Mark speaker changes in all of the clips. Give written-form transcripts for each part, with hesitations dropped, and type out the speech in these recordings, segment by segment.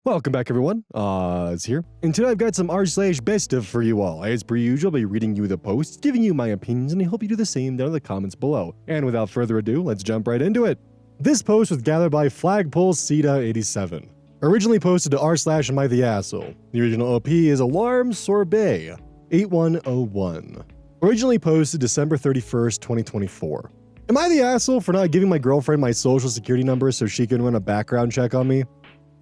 Speaker 1: Welcome back, everyone. It's here. And today I've got some r/BestOf for you all. As per usual, I'll be reading you the posts, giving you my opinions, and I hope you do the same down in the comments below. And without further ado, let's jump right into it. This post was gathered by Flagpole Ceta87. Originally posted to r/AmITheAsshole. The original OP is Alarm Sorbet 8101. Originally posted December 31st, 2024. Am I the asshole for not giving my girlfriend my social security number so she can run a background check on me?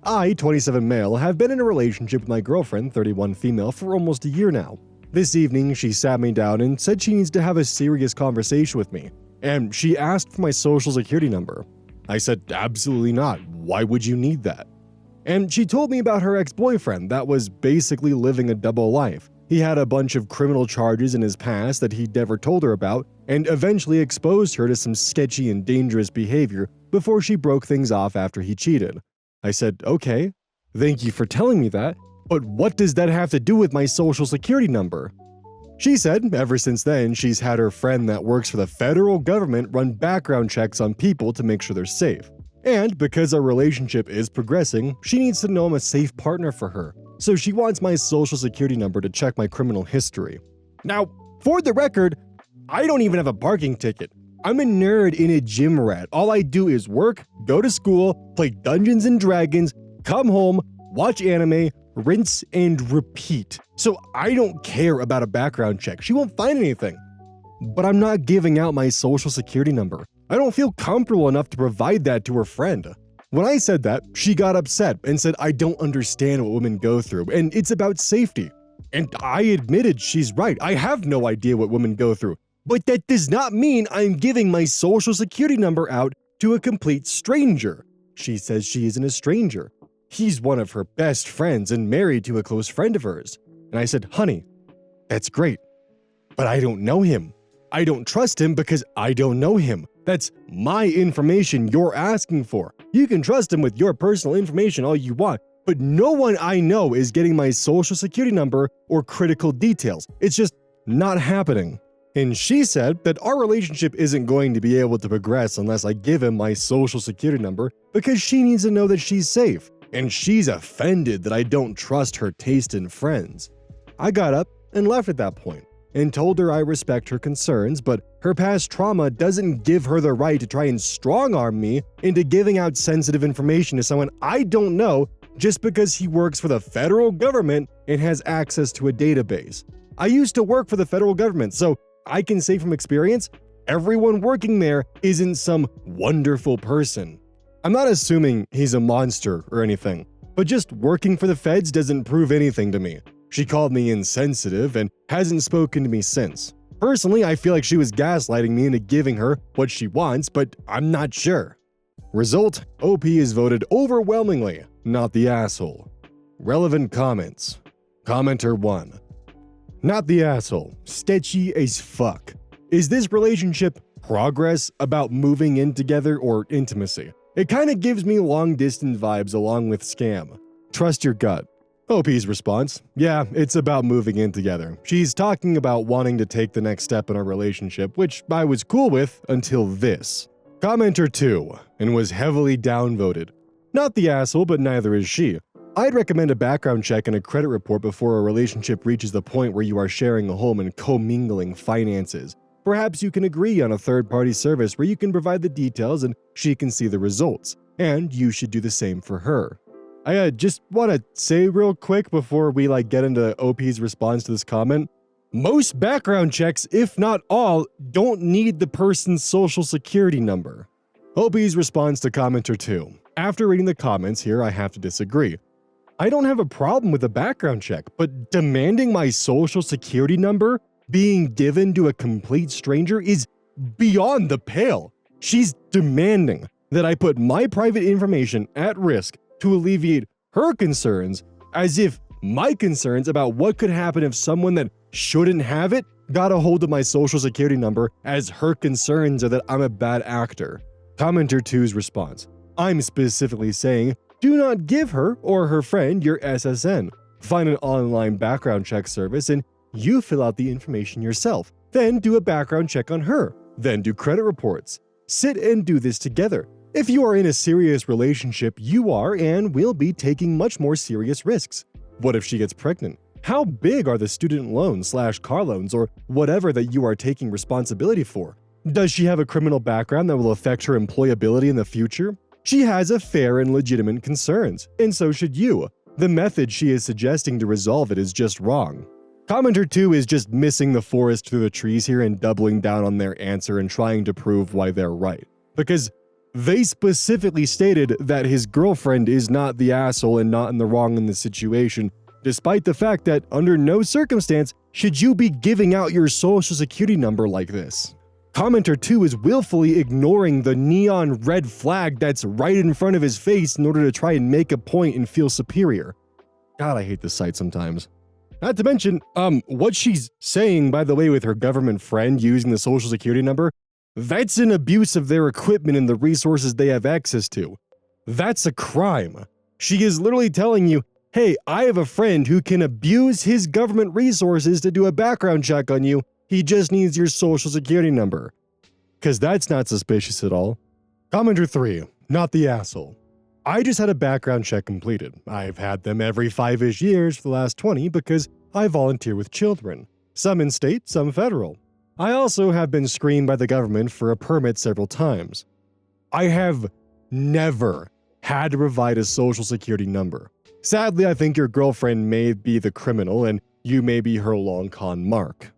Speaker 1: I, 27 male, have been in a relationship with my girlfriend, 31 female, for almost a year now. This evening, she sat me down and said she needs to have a serious conversation with me, and she asked for my social security number. I said, absolutely not. Why would you need that? And she told me about her ex-boyfriend that was basically living a double life. He had a bunch of criminal charges in his past that he'd never told her about, and eventually exposed her to some sketchy and dangerous behavior before she broke things off after he cheated. I said, okay, thank you for telling me that, but what does that have to do with my social security number? She said ever since then she's had her friend that works for the federal government run background checks on people to make sure they're safe. And because our relationship is progressing, she needs to know I'm a safe partner for her, so she wants my social security number to check my criminal history. Now, for the record, I don't even have a parking ticket. I'm a nerd in a gym rat. All I do is work, go to school, play Dungeons and Dragons, come home, watch anime, rinse and repeat. So I don't care about a background check. She won't find anything. But I'm not giving out my social security number. I don't feel comfortable enough to provide that to her friend. When I said that, she got upset and said I don't understand what women go through and it's about safety. And I admitted she's right. I have no idea what women go through. But that does not mean I'm giving my social security number out to a complete stranger. She says she isn't a stranger. He's one of her best friends and married to a close friend of hers. And I said, honey, that's great, but I don't know him. I don't trust him because I don't know him. That's my information you're asking for. You can trust him with your personal information all you want, but no one I know is getting my social security number or critical details. It's just not happening. And she said that our relationship isn't going to be able to progress unless I give him my social security number because she needs to know that she's safe. And she's offended that I don't trust her taste in friends. I got up and left at that point and told her I respect her concerns, but her past trauma doesn't give her the right to try and strong-arm me into giving out sensitive information to someone I don't know just because he works for the federal government and has access to a database. I used to work for the federal government, so I can say from experience, everyone working there isn't some wonderful person. I'm not assuming he's a monster or anything, but just working for the feds doesn't prove anything to me. She called me insensitive and hasn't spoken to me since. Personally, I feel like she was gaslighting me into giving her what she wants, but I'm not sure. Result, OP is voted overwhelmingly not the asshole. Relevant comments. Commenter 1. Not the asshole. Sketchy as fuck. Is this relationship progress about moving in together or intimacy? It kinda gives me long-distance vibes along with scam. Trust your gut. OP's response. Yeah, it's about moving in together. She's talking about wanting to take the next step in our relationship, which I was cool with until this. Commenter 2, and was heavily downvoted. Not the asshole, but neither is she. I'd recommend a background check and a credit report before a relationship reaches the point where you are sharing a home and commingling finances. Perhaps you can agree on a third-party service where you can provide the details and she can see the results, and you should do the same for her. I just want to say real quick before we get into OP's response to this comment, most background checks, if not all, don't need the person's social security number. OP's response to commenter 2. After reading the comments here, I have to disagree. I don't have a problem with a background check, but demanding my social security number being given to a complete stranger is beyond the pale. She's demanding that I put my private information at risk to alleviate her concerns, as if my concerns about what could happen if someone that shouldn't have it got a hold of my social security number as her concerns are that I'm a bad actor. Commenter 2's response. I'm specifically saying, do not give her or her friend your SSN. Find an online background check service and you fill out the information yourself. Then do a background check on her. Then do credit reports. Sit and do this together. If you are in a serious relationship, you are and will be taking much more serious risks. What if she gets pregnant? How big are the student loans / car loans or whatever that you are taking responsibility for? Does she have a criminal background that will affect her employability in the future? She has a fair and legitimate concerns, and so should you. The method she is suggesting to resolve it is just wrong. Commenter 2 is just missing the forest through the trees here and doubling down on their answer and trying to prove why they're right. Because they specifically stated that his girlfriend is not the asshole and not in the wrong in the situation, despite the fact that under no circumstance should you be giving out your social security number like this. Commenter 2 is willfully ignoring the neon red flag that's right in front of his face in order to try and make a point and feel superior. God, I hate this site sometimes. Not to mention, what she's saying, by the way, with her government friend using the social security number, that's an abuse of their equipment and the resources they have access to. That's a crime. She is literally telling you, hey, I have a friend who can abuse his government resources to do a background check on you. He just needs your social security number. Because that's not suspicious at all. Commenter 3, not the asshole. I just had a background check completed. I've had them every 5-ish years for the last 20 because I volunteer with children. Some in state, some federal. I also have been screened by the government for a permit several times. I have never had to provide a social security number. Sadly, I think your girlfriend may be the criminal and you may be her long con mark.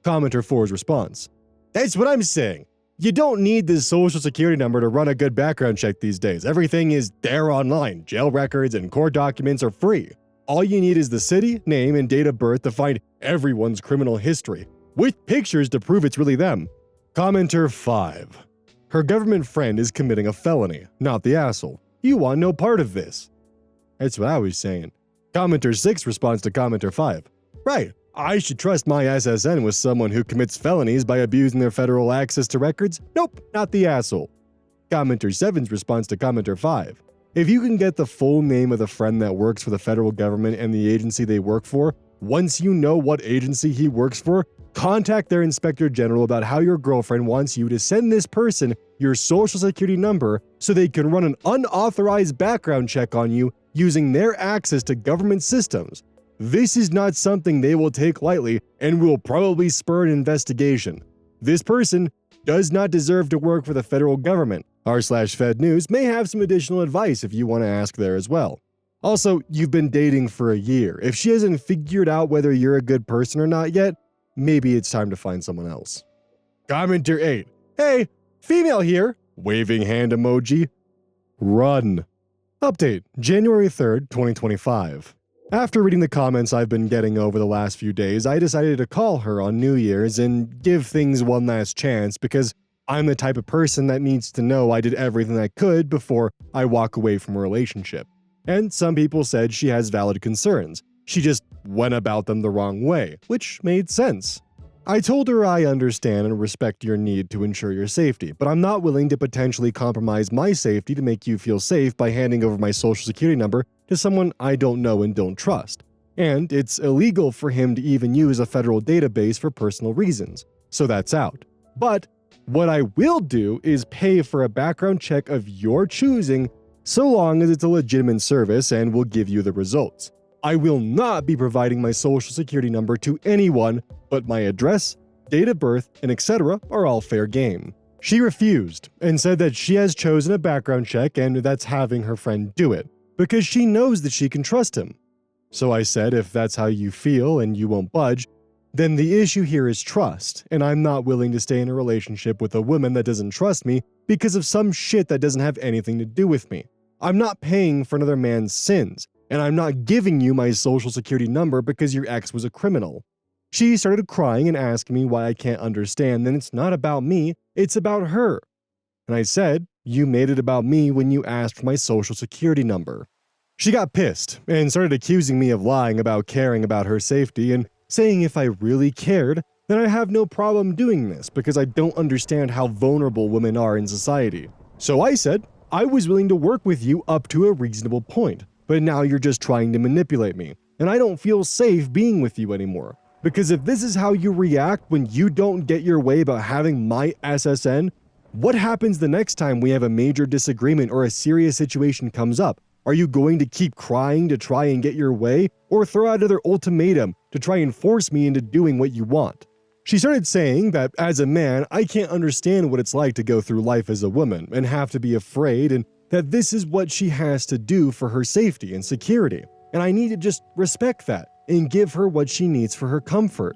Speaker 1: Commenter 4's response. That's what I'm saying. You don't need this social security number to run a good background check these days. Everything is there online. Jail records and court documents are free. All you need is the city, name, and date of birth to find everyone's criminal history, with pictures to prove it's really them. Commenter 5. Her government friend is committing a felony, not the asshole. You want no part of this. That's what I was saying. Commenter 6 responds to Commenter 5. Right, I should trust my SSN with someone who commits felonies by abusing their federal access to records? Nope, not the asshole. Commenter 7's response to Commenter 5. If you can get the full name of the friend that works for the federal government and the agency they work for, once you know what agency he works for, contact their inspector general about how your girlfriend wants you to send this person your social security number so they can run an unauthorized background check on you using their access to government systems. This is not something they will take lightly and will probably spur an investigation. This person does not deserve to work for the federal government. r/Fed News may have some additional advice if you want to ask there as well. Also, you've been dating for a year. If she hasn't figured out whether you're a good person or not yet, maybe it's time to find someone else. Commenter 8. Hey, female here. Waving hand emoji. Run. Update, January 3rd, 2025. After reading the comments I've been getting over the last few days, I decided to call her on New Year's and give things one last chance because I'm the type of person that needs to know I did everything I could before I walk away from a relationship. And some people said she has valid concerns. She just went about them the wrong way, which made sense. I told her I understand and respect your need to ensure your safety, but I'm not willing to potentially compromise my safety to make you feel safe by handing over my social security number to someone I don't know and don't trust. And it's illegal for him to even use a federal database for personal reasons, so that's out. But what I will do is pay for a background check of your choosing so long as it's a legitimate service and will give you the results. I will not be providing my social security number to anyone, but my address, date of birth, and etc. are all fair game. She refused and said that she has chosen a background check and that's having her friend do it, because she knows that she can trust him. So I said if that's how you feel and you won't budge, then the issue here is trust, and I'm not willing to stay in a relationship with a woman that doesn't trust me because of some shit that doesn't have anything to do with me. I'm not paying for another man's sins, and I'm not giving you my social security number because your ex was a criminal. She started crying and asking me why I can't understand that it's not about me, it's about her. And I said, you made it about me when you asked for my social security number. She got pissed and started accusing me of lying about caring about her safety and saying if I really cared, then I have no problem doing this because I don't understand how vulnerable women are in society. So I said, I was willing to work with you up to a reasonable point, but now you're just trying to manipulate me, and I don't feel safe being with you anymore. Because if this is how you react when you don't get your way about having my SSN, What happens the next time we have a major disagreement or a serious situation comes up? Are you going to keep crying to try and get your way, or throw out another ultimatum to try and force me into doing what you want? She started saying that as a man, I can't understand what it's like to go through life as a woman and have to be afraid, and that this is what she has to do for her safety and security. And I need to just respect that and give her what she needs for her comfort.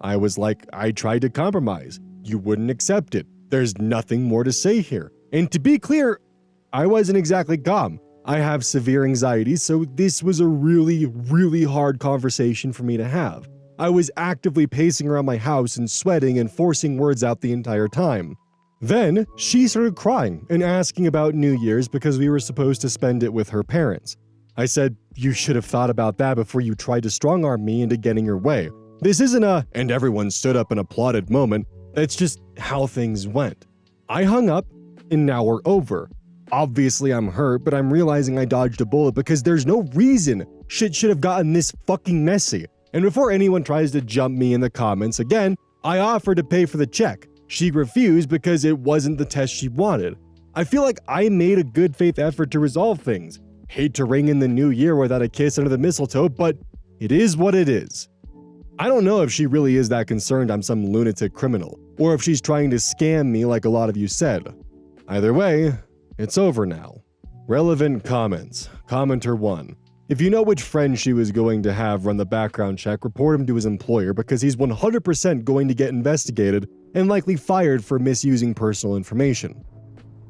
Speaker 1: I was like, I tried to compromise. You wouldn't accept it. There's nothing more to say here. And to be clear, I wasn't exactly calm. I have severe anxiety, so this was a really hard conversation for me to have. I was actively pacing around my house and sweating and forcing words out the entire time. Then, she started crying and asking about New Year's because we were supposed to spend it with her parents. I said, you should have thought about that before you tried to strong-arm me into getting your way. This isn't a, and everyone stood up and applauded moment. That's just how things went. I hung up, and now we're over. Obviously I'm hurt, but I'm realizing I dodged a bullet because there's no reason shit should have gotten this fucking messy. And before anyone tries to jump me in the comments again, I offered to pay for the check. She refused because it wasn't the test she wanted. I feel like I made a good faith effort to resolve things. Hate to ring in the new year without a kiss under the mistletoe, but it is what it is. I don't know if she really is that concerned I'm some lunatic criminal, or if she's trying to scam me like a lot of you said. Either way, it's over now. Relevant comments. Commenter 1. If you know which friend she was going to have run the background check, report him to his employer because he's 100% going to get investigated and likely fired for misusing personal information.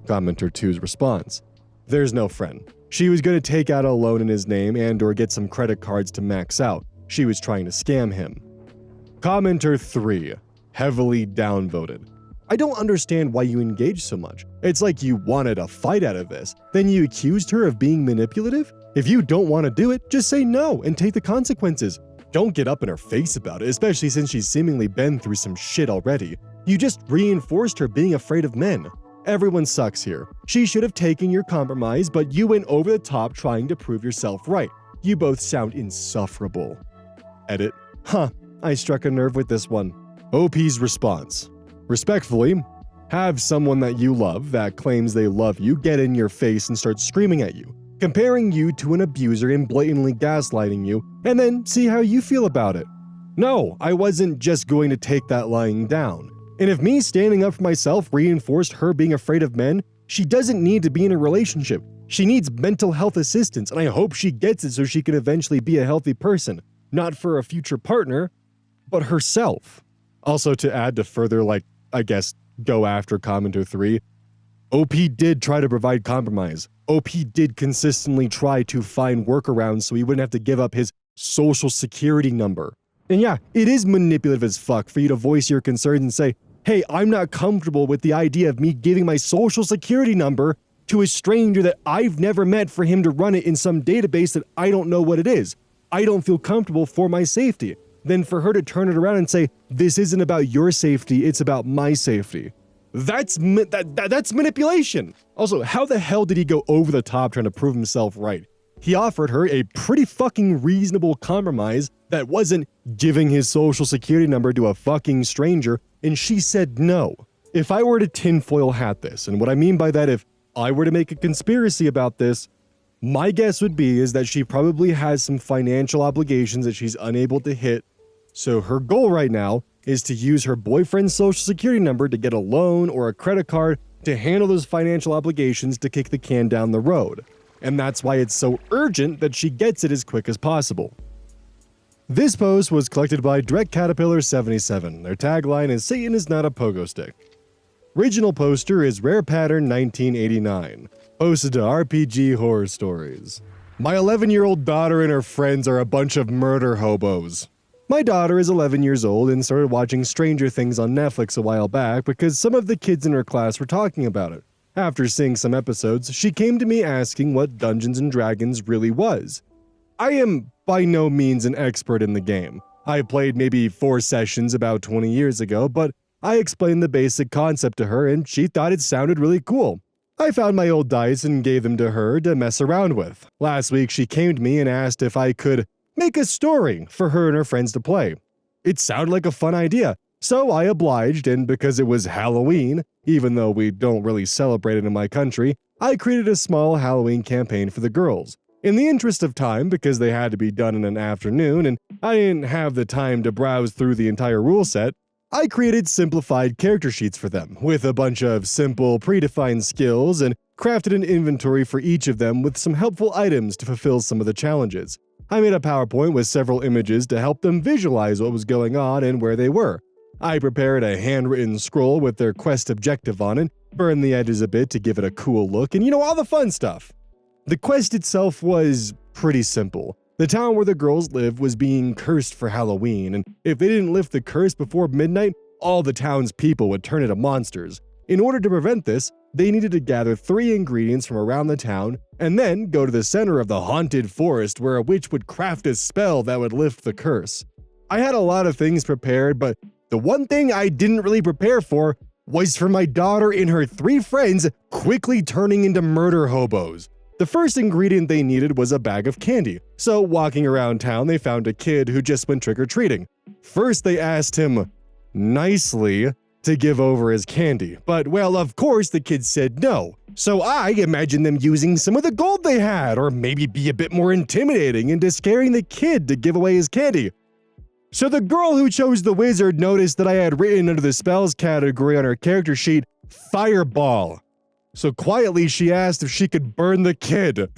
Speaker 1: Commenter 2's response. There's no friend. She was going to take out a loan in his name and or get some credit cards to max out. She was trying to scam him. Commenter 3. Heavily downvoted. I don't understand why you engaged so much. It's like you wanted a fight out of this. Then you accused her of being manipulative? If you don't want to do it, just say no and take the consequences. Don't get up in her face about it, especially since she's seemingly been through some shit already. You just reinforced her being afraid of men. Everyone sucks here. She should have taken your compromise, but you went over the top trying to prove yourself right. You both sound insufferable. Edit. I struck a nerve with this one. OP's response. Respectfully, have someone that you love that claims they love you get in your face and start screaming at you, comparing you to an abuser and blatantly gaslighting you, and then see how you feel about it. No, I wasn't just going to take that lying down. And if me standing up for myself reinforced her being afraid of men, she doesn't need to be in a relationship. She needs mental health assistance, and I hope she gets it so she can eventually be a healthy person. Not for a future partner, but herself. Also, to add to further, go after commenter 3, OP did try to provide compromise. OP did consistently try to find workarounds so he wouldn't have to give up his social security number. And yeah, it is manipulative as fuck for you to voice your concerns and say, hey, I'm not comfortable with the idea of me giving my social security number to a stranger that I've never met for him to run it in some database that I don't know what it is. I don't feel comfortable for my safety. Then for her to turn it around and say, this isn't about your safety, it's about my safety. That's manipulation. Also, how the hell did he go over the top trying to prove himself right? He offered her a pretty fucking reasonable compromise that wasn't giving his social security number to a fucking stranger, and she said no. If I were to tinfoil hat this, and what I mean by that, if I were to make a conspiracy about this, my guess would be is that she probably has some financial obligations that she's unable to hit. So her goal right now is to use her boyfriend's social security number to get a loan or a credit card to handle those financial obligations to kick the can down the road. And that's why it's so urgent that she gets it as quick as possible. This post was collected by Direct Caterpillar 77. Their tagline is Satan is not a pogo stick. Original poster is Rare Pattern 1989. Posted to RPG Horror Stories. My 11-year-old daughter and her friends are a bunch of murder hobos. My daughter is 11 years old and started watching Stranger Things on Netflix a while back because some of the kids in her class were talking about it. After seeing some episodes, she came to me asking what Dungeons & Dragons really was. I am by no means an expert in the game. I played maybe 4 sessions about 20 years ago, but I explained the basic concept to her and she thought it sounded really cool. I found my old dice and gave them to her to mess around with. Last week she came to me and asked if I could make a story for her and her friends to play. It sounded like a fun idea, So I obliged, and because it was Halloween, even though we don't really celebrate it in my country, I created a small Halloween campaign for the girls. In the interest of time, because they had to be done in an afternoon and I didn't have the time to browse through the entire rule set, I created simplified character sheets for them, with a bunch of simple predefined skills and crafted an inventory for each of them with some helpful items to fulfill some of the challenges. I made a PowerPoint with several images to help them visualize what was going on and where they were. I prepared a handwritten scroll with their quest objective on it, burned the edges a bit to give it a cool look, and all the fun stuff. The quest itself was pretty simple. The town where the girls lived was being cursed for Halloween, and if they didn't lift the curse before midnight, all the town's people would turn into monsters. In order to prevent this, they needed to gather 3 ingredients from around the town and then go to the center of the haunted forest where a witch would craft a spell that would lift the curse. I had a lot of things prepared, but the one thing I didn't really prepare for was for my daughter and her 3 friends quickly turning into murder hobos. The first ingredient they needed was a bag of candy, so walking around town they found a kid who just went trick-or-treating. First they asked him, nicely, to give over his candy, but well, of course the kid said no. So I imagined them using some of the gold they had, or maybe be a bit more intimidating into scaring the kid to give away his candy. So the girl who chose the wizard noticed that I had written under the spells category on her character sheet, Fireball. So quietly she asked if she could burn the kid.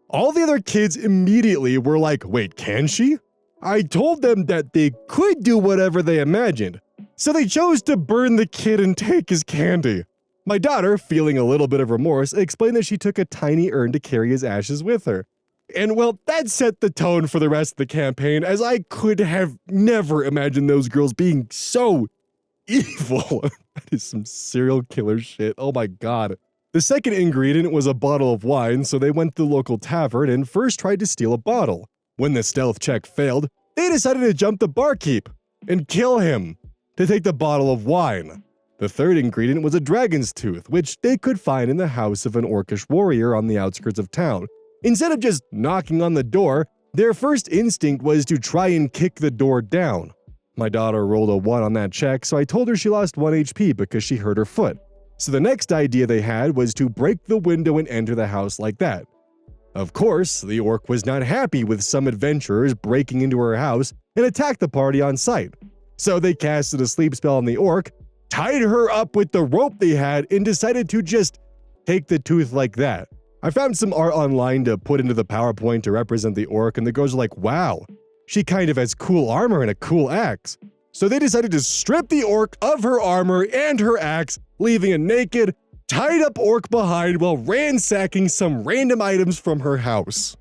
Speaker 1: All the other kids immediately were like, wait, can she? I told them that they could do whatever they imagined. So they chose to burn the kid and take his candy. My daughter, feeling a little bit of remorse, explained that she took a tiny urn to carry his ashes with her. And well, that set the tone for the rest of the campaign, as I could have never imagined those girls being so evil. That is some serial killer shit. Oh my god. The second ingredient was a bottle of wine, so they went to the local tavern and first tried to steal a bottle. When the stealth check failed, they decided to jump the barkeep and kill him to take the bottle of wine. The third ingredient was a dragon's tooth, which they could find in the house of an orcish warrior on the outskirts of town. Instead of just knocking on the door, their first instinct was to try and kick the door down. My daughter rolled a 1 on that check, so I told her she lost 1 HP because she hurt her foot. So the next idea they had was to break the window and enter the house like that. Of course, the orc was not happy with some adventurers breaking into her house and attacked the party on sight. So they casted a sleep spell on the orc, tied her up with the rope they had, and decided to just take the tooth like that. I found some art online to put into the PowerPoint to represent the orc, and the girls were like, wow, she kind of has cool armor and a cool axe. So they decided to strip the orc of her armor and her axe, leaving a naked, tied up orc behind while ransacking some random items from her house.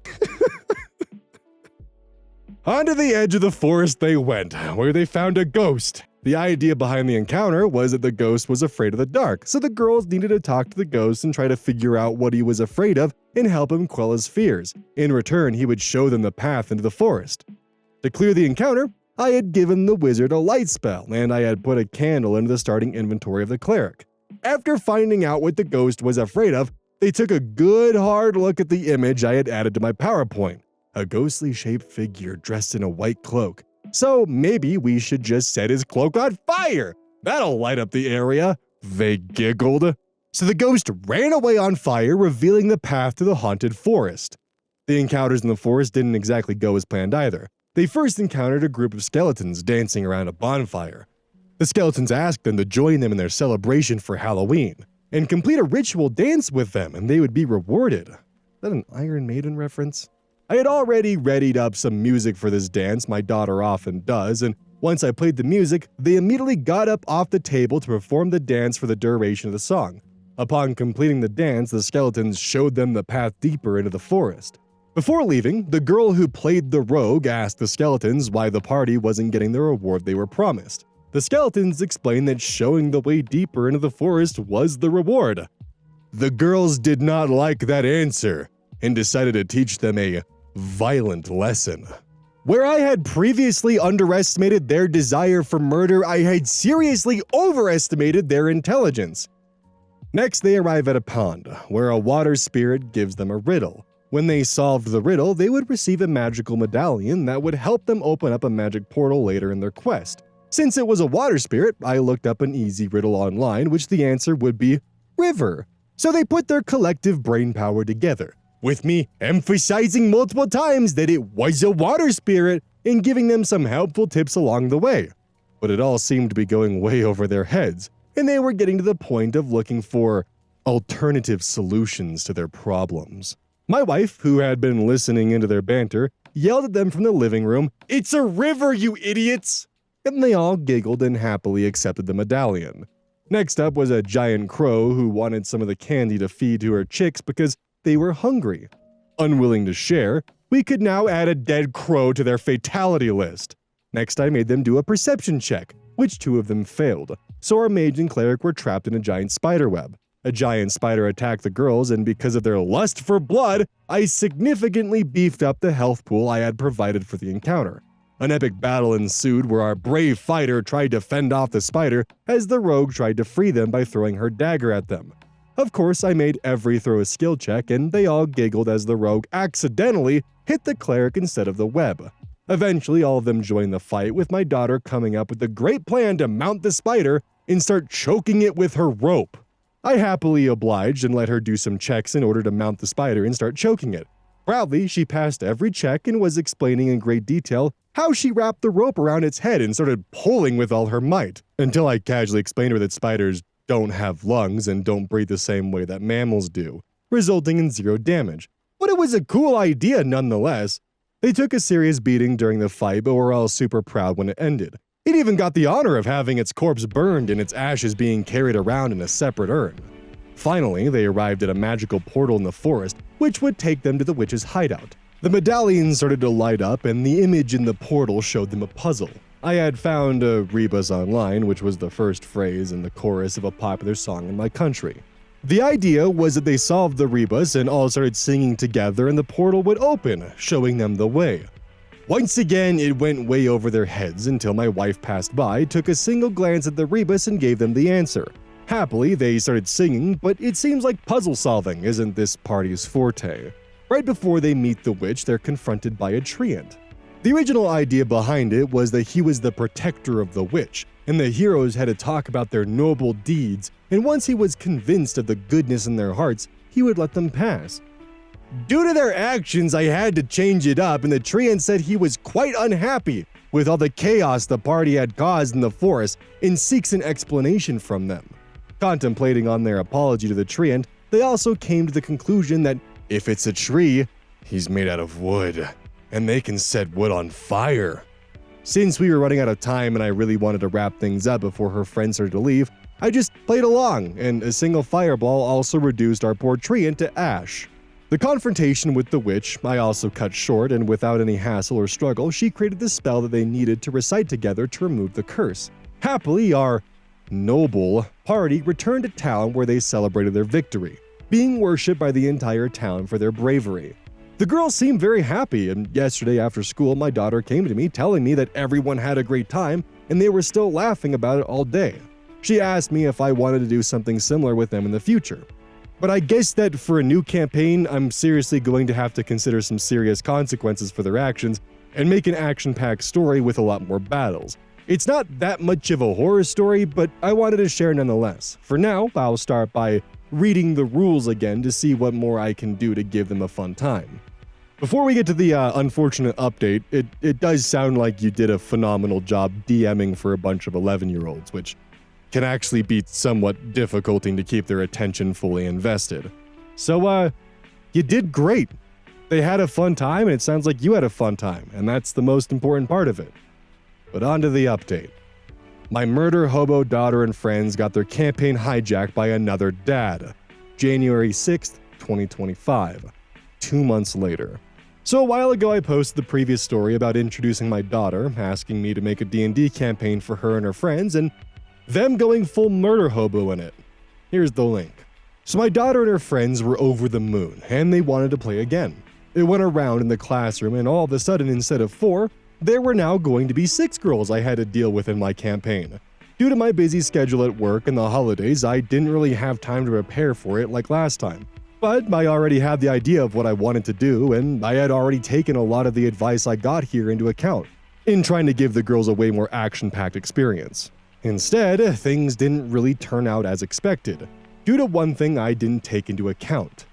Speaker 1: Onto the edge of the forest they went, where they found a ghost. The idea behind the encounter was that the ghost was afraid of the dark, so the girls needed to talk to the ghost and try to figure out what he was afraid of and help him quell his fears. In return, he would show them the path into the forest. To clear the encounter, I had given the wizard a light spell, and I had put a candle into the starting inventory of the cleric. After finding out what the ghost was afraid of, they took a good hard look at the image I had added to my PowerPoint. A ghostly shaped figure dressed in a white cloak. So maybe we should just set his cloak on fire. That'll light up the area, they giggled. So the ghost ran away on fire, revealing the path to the haunted forest. The encounters in the forest didn't exactly go as planned either. They first encountered a group of skeletons dancing around a bonfire. The skeletons asked them to join them in their celebration for Halloween and complete a ritual dance with them, and they would be rewarded. Is that an Iron Maiden reference? I had already readied up some music for this dance, my daughter often does, and once I played the music, they immediately got up off the table to perform the dance for the duration of the song. Upon completing the dance, the skeletons showed them the path deeper into the forest. Before leaving, the girl who played the rogue asked the skeletons why the party wasn't getting the reward they were promised. The skeletons explained that showing the way deeper into the forest was the reward. The girls did not like that answer and decided to teach them a violent lesson. Where I had previously underestimated their desire for murder, I had seriously overestimated their intelligence. Next, they arrive at a pond, where a water spirit gives them a riddle. When they solved the riddle, they would receive a magical medallion that would help them open up a magic portal later in their quest. Since it was a water spirit, I looked up an easy riddle online, which the answer would be river. So they put their collective brain power together, with me emphasizing multiple times that it was a water spirit and giving them some helpful tips along the way. But it all seemed to be going way over their heads, and they were getting to the point of looking for alternative solutions to their problems. My wife, who had been listening into their banter, yelled at them from the living room, "It's a river, you idiots!" And they all giggled and happily accepted the medallion. Next up was a giant crow who wanted some of the candy to feed to her chicks because they were hungry. Unwilling to share, we could now add a dead crow to their fatality list. Next, I made them do a perception check, which 2 of them failed, so our mage and cleric were trapped in a giant spider web. A giant spider attacked the girls, and because of their lust for blood, I significantly beefed up the health pool I had provided for the encounter. An epic battle ensued where our brave fighter tried to fend off the spider as the rogue tried to free them by throwing her dagger at them. Of course, I made every throw a skill check, and they all giggled as the rogue accidentally hit the cleric instead of the web. Eventually, all of them joined the fight, with my daughter coming up with a great plan to mount the spider and start choking it with her rope. I happily obliged and let her do some checks in order to mount the spider and start choking it. Proudly, she passed every check and was explaining in great detail how she wrapped the rope around its head and started pulling with all her might, until I casually explained to her that spiders don't have lungs and don't breathe the same way that mammals do, resulting in 0 damage. But it was a cool idea nonetheless. They took a serious beating during the fight, but were all super proud when it ended. It even got the honor of having its corpse burned and its ashes being carried around in a separate urn. Finally, they arrived at a magical portal in the forest, which would take them to the witch's hideout. The medallion started to light up, and the image in the portal showed them a puzzle. I had found a rebus online, which was the first phrase in the chorus of a popular song in my country. The idea was that they solved the rebus and all started singing together, and the portal would open, showing them the way. Once again, it went way over their heads until my wife passed by, took a single glance at the rebus, and gave them the answer. Happily, they started singing, but it seems like puzzle solving isn't this party's forte. Right before they meet the witch, they're confronted by a treant. The original idea behind it was that he was the protector of the witch, and the heroes had to talk about their noble deeds, and once he was convinced of the goodness in their hearts, he would let them pass. Due to their actions, I had to change it up, and the treant said he was quite unhappy with all the chaos the party had caused in the forest and seeks an explanation from them. Contemplating on their apology to the treant, they also came to the conclusion that if it's a tree, he's made out of wood, and they can set wood on fire. Since we were running out of time and I really wanted to wrap things up before her friends started to leave, I just played along, and a single fireball also reduced our poor treant to ash. The confrontation with the witch I also cut short, and without any hassle or struggle, she created the spell that they needed to recite together to remove the curse. Happily, our noble party returned to town where they celebrated their victory, being worshipped by the entire town for their bravery. The girls seemed very happy, and yesterday after school my daughter came to me telling me that everyone had a great time and they were still laughing about it all day. She asked me if I wanted to do something similar with them in the future. But I guess that for a new campaign, I'm seriously going to have to consider some serious consequences for their actions and make an action-packed story with a lot more battles. It's not that much of a horror story, but I wanted to share nonetheless. For now, I'll start by reading the rules again to see what more I can do to give them a fun time. Before we get to the unfortunate update, it does sound like you did a phenomenal job DMing for a bunch of 11-year-olds, which can actually be somewhat difficult to keep their attention fully invested. So, you did great. They had a fun time, and it sounds like you had a fun time, and that's the most important part of it. But on to the update. My murder hobo daughter and friends got their campaign hijacked by another dad. January 6th, 2025. 2 months later. So a while ago I posted the previous story about introducing my daughter, asking me to make a D&D campaign for her and her friends, and them going full murder hobo in it. Here's the link. So my daughter and her friends were over the moon, and they wanted to play again. It went around in the classroom, and all of a sudden, instead of 4, there were now going to be 6 girls I had to deal with in my campaign. Due to my busy schedule at work and the holidays, I didn't really have time to prepare for it like last time. But I already had the idea of what I wanted to do, and I had already taken a lot of the advice I got here into account. in trying to give the girls a way more action-packed experience. Instead, things didn't really turn out as expected, due to one thing I didn't take into account: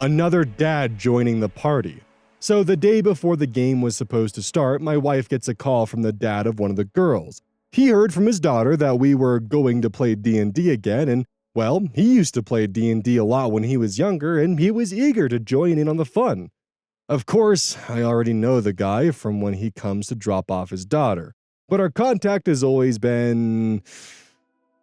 Speaker 1: another dad joining the party. So the day before the game was supposed to start, my wife gets a call from the dad of one of the girls. He heard from his daughter that we were going to play D&D again, and well, he used to play D&D a lot when he was younger, and he was eager to join in on the fun. Of course, I already know the guy from when he comes to drop off his daughter, but our contact has always been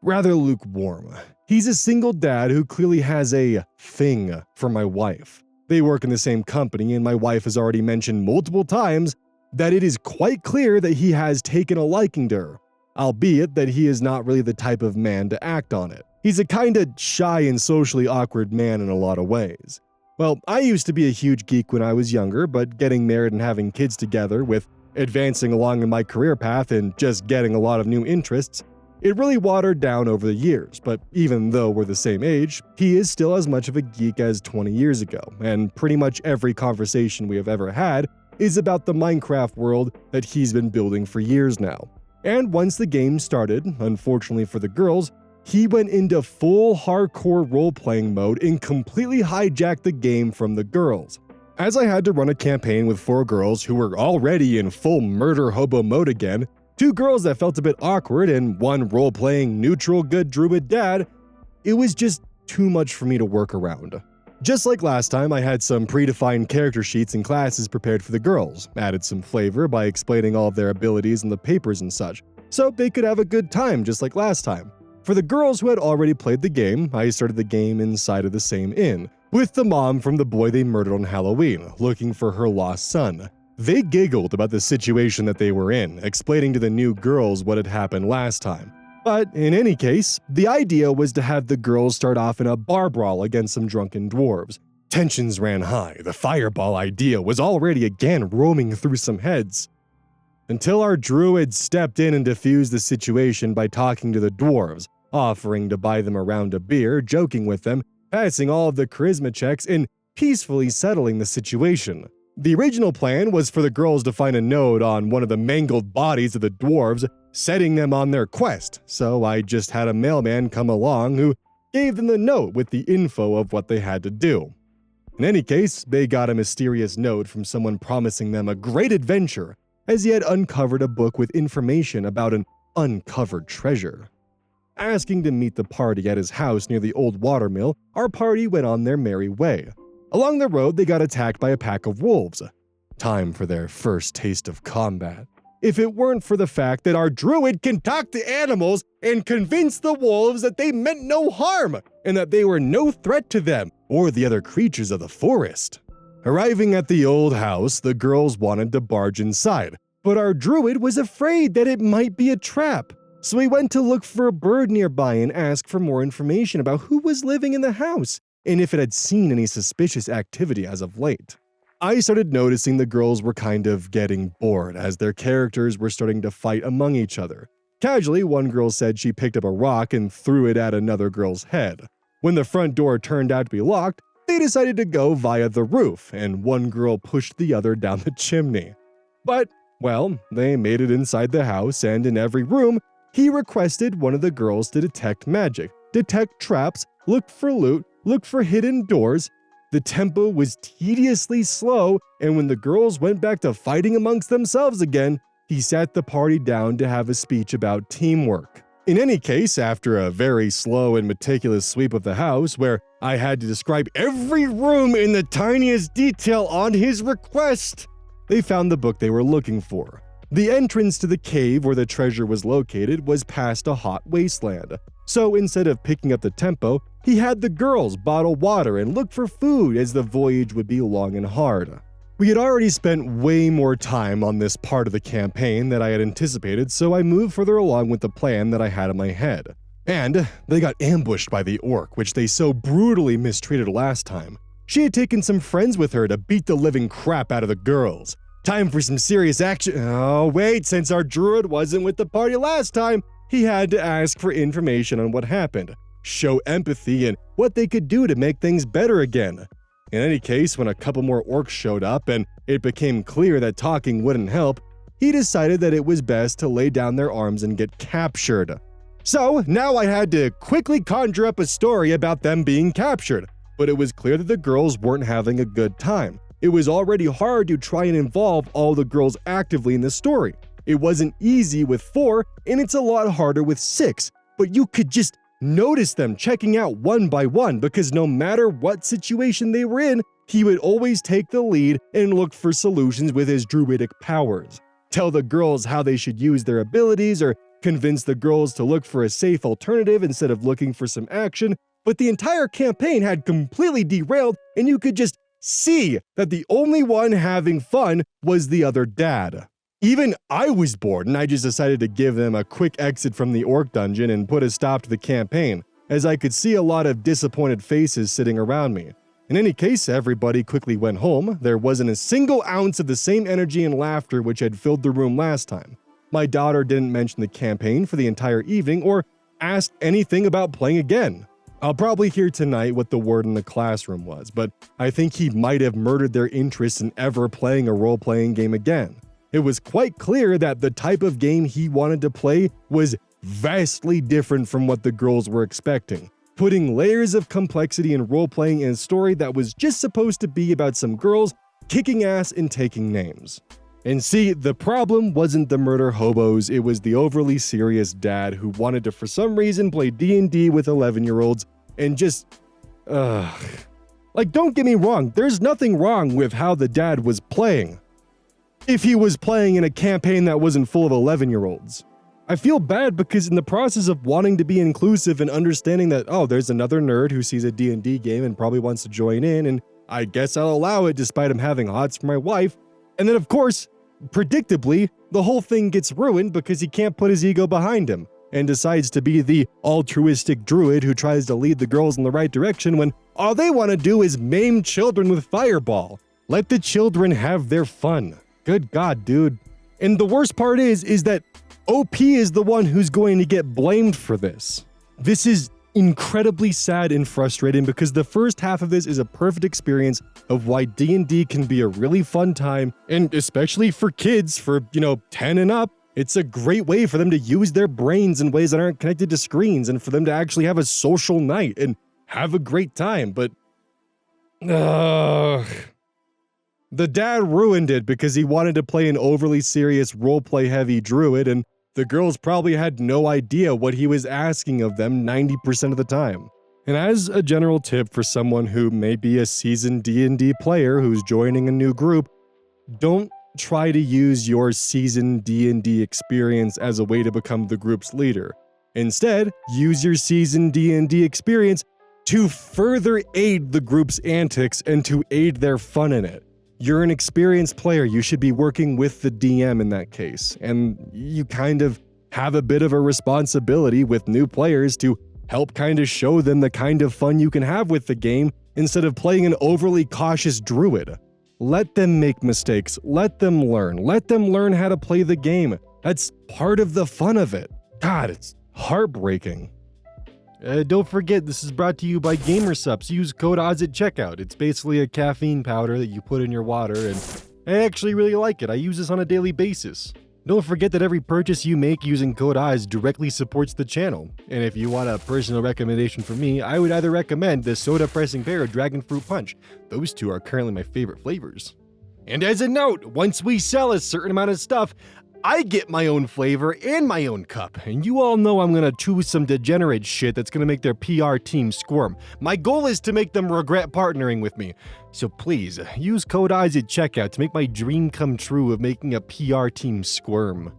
Speaker 1: rather lukewarm. He's a single dad who clearly has a thing for my wife. They work in the same company, and my wife has already mentioned multiple times that it is quite clear that he has taken a liking to her, albeit that he is not really the type of man to act on it. He's a kinda shy and socially awkward man in a lot of ways. Well, I used to be a huge geek when I was younger, but getting married and having kids together, with advancing along in my career path and just getting a lot of new interests, it really watered down over the years. But even though we're the same age, he is still as much of a geek as 20 years ago, and pretty much every conversation we have ever had is about the Minecraft world that he's been building for years now. And once the game started, unfortunately for the girls, he went into full hardcore role-playing mode and completely hijacked the game from the girls. As I had to run a campaign with 4 girls who were already in full murder hobo mode again, 2 girls that felt a bit awkward, and 1 role-playing neutral good druid dad, it was just too much for me to work around. Just like last time, I had some predefined character sheets and classes prepared for the girls, added some flavor by explaining all of their abilities in the papers and such, so they could have a good time just like last time. For the girls who had already played the game, I started the game inside of the same inn, with the mom from the boy they murdered on Halloween, looking for her lost son. They giggled about the situation that they were in, explaining to the new girls what had happened last time. But in any case, the idea was to have the girls start off in a bar brawl against some drunken dwarves. Tensions ran high, the fireball idea was already again roaming through some heads. Until our druid stepped in and diffused the situation by talking to the dwarves, offering to buy them a round of beer, joking with them, passing all of the charisma checks, and peacefully settling the situation. The original plan was for the girls to find a note on one of the mangled bodies of the dwarves, setting them on their quest, so I just had a mailman come along who gave them the note with the info of what they had to do. In any case, they got a mysterious note from someone promising them a great adventure, as he had uncovered a book with information about an uncovered treasure. Asking to meet the party at his house near the old watermill, our party went on their merry way. Along the road, they got attacked by a pack of wolves. Time for their first taste of combat. If it weren't for the fact that our druid can talk to animals and convince the wolves that they meant no harm, and that they were no threat to them or the other creatures of the forest. Arriving at the old house, the girls wanted to barge inside, but our druid was afraid that it might be a trap. So he went to look for a bird nearby and ask for more information about who was living in the house and if it had seen any suspicious activity as of late. I started noticing the girls were kind of getting bored as their characters were starting to fight among each other. Casually, one girl said she picked up a rock and threw it at another girl's head. When the front door turned out to be locked, they decided to go via the roof, and one girl pushed the other down the chimney. But, well, they made it inside the house, and in every room, he requested one of the girls to detect magic, detect traps, look for loot, look for hidden doors. The tempo was tediously slow, and when the girls went back to fighting amongst themselves again, he sat the party down to have a speech about teamwork. In any case, after a very slow and meticulous sweep of the house, where I had to describe every room in the tiniest detail on his request, they found the book they were looking for. The entrance to the cave where the treasure was located was past a hot wasteland. So instead of picking up the tempo, he had the girls bottle water and look for food as the voyage would be long and hard. We had already spent way more time on this part of the campaign than I had anticipated, so I moved further along with the plan that I had in my head. And they got ambushed by the orc, which they so brutally mistreated last time. She had taken some friends with her to beat the living crap out of the girls. Time for some serious action. Oh wait, since our druid wasn't with the party last time, he had to ask for information on what happened, show empathy, and what they could do to make things better again. In any case, when a couple more orcs showed up and it became clear that talking wouldn't help, he decided that it was best to lay down their arms and get captured. So now I had to quickly conjure up a story about them being captured, but it was clear that the girls weren't having a good time. It was already hard to try and involve all the girls actively in the story. It wasn't easy with 4, and it's a lot harder with 6, but you could just notice them checking out one by one because no matter what situation they were in, he would always take the lead and look for solutions with his druidic powers. Tell the girls how they should use their abilities or convince the girls to look for a safe alternative instead of looking for some action, but the entire campaign had completely derailed and you could just see that the only one having fun was the other dad. Even I was bored and I just decided to give them a quick exit from the orc dungeon and put a stop to the campaign, as I could see a lot of disappointed faces sitting around me. In any case, everybody quickly went home. There wasn't a single ounce of the same energy and laughter which had filled the room last time. My daughter didn't mention the campaign for the entire evening or ask anything about playing again. I'll probably hear tonight what the word in the classroom was, but I think he might have murdered their interest in ever playing a role-playing game again. It was quite clear that the type of game he wanted to play was vastly different from what the girls were expecting, putting layers of complexity in role-playing in a story that was just supposed to be about some girls kicking ass and taking names. And see, the problem wasn't the murder hobos, it was the overly serious dad who wanted to for some reason play D&D with 11-year-olds and just, Like, don't get me wrong, there's nothing wrong with how the dad was playing, if he was playing in a campaign that wasn't full of 11-year-olds. I feel bad because in the process of wanting to be inclusive and understanding that, oh, there's another nerd who sees a D&D game and probably wants to join in, and I guess I'll allow it despite him having hots for my wife, and then of course, predictably, the whole thing gets ruined because he can't put his ego behind him and decides to be the altruistic druid who tries to lead the girls in the right direction when all they want to do is maim children with fireball. Let the children have their fun. Good God, dude. And the worst part is that OP is the one who's going to get blamed for this. This is incredibly sad and frustrating because the first half of this is a perfect experience of why D&D can be a really fun time, and especially for kids, for, 10 and up, it's a great way for them to use their brains in ways that aren't connected to screens and for them to actually have a social night and have a great time, but the dad ruined it because he wanted to play an overly serious roleplay heavy druid, and the girls probably had no idea what he was asking of them 90% of the time. And as a general tip for someone who may be a seasoned D&D player who's joining a new group, don't try to use your seasoned D&D experience as a way to become the group's leader. Instead, use your seasoned D&D experience to further aid the group's antics and to aid their fun in it. You're an experienced player, you should be working with the DM in that case, and you kind of have a bit of a responsibility with new players to help kind of show them the kind of fun you can have with the game instead of playing an overly cautious druid. Let them make mistakes, let them learn how to play the game. That's part of the fun of it. God, it's heartbreaking. Don't forget, this is brought to you by GamerSupps. Use code ODDS at checkout. It's basically a caffeine powder that you put in your water, and I actually really like it. I use this on a daily basis. Don't forget that every purchase you make using code ODDS directly supports the channel. And if you want a personal recommendation from me, I would either recommend the Soda Pressing Pear or Dragon Fruit Punch. Those two are currently my favorite flavors. And as a note, once we sell a certain amount of stuff, I get my own flavor and my own cup, and you all know I'm gonna choose some degenerate shit that's gonna make their PR team squirm. My goal is to make them regret partnering with me. So please, use code ODDS at checkout to make my dream come true of making a PR team squirm.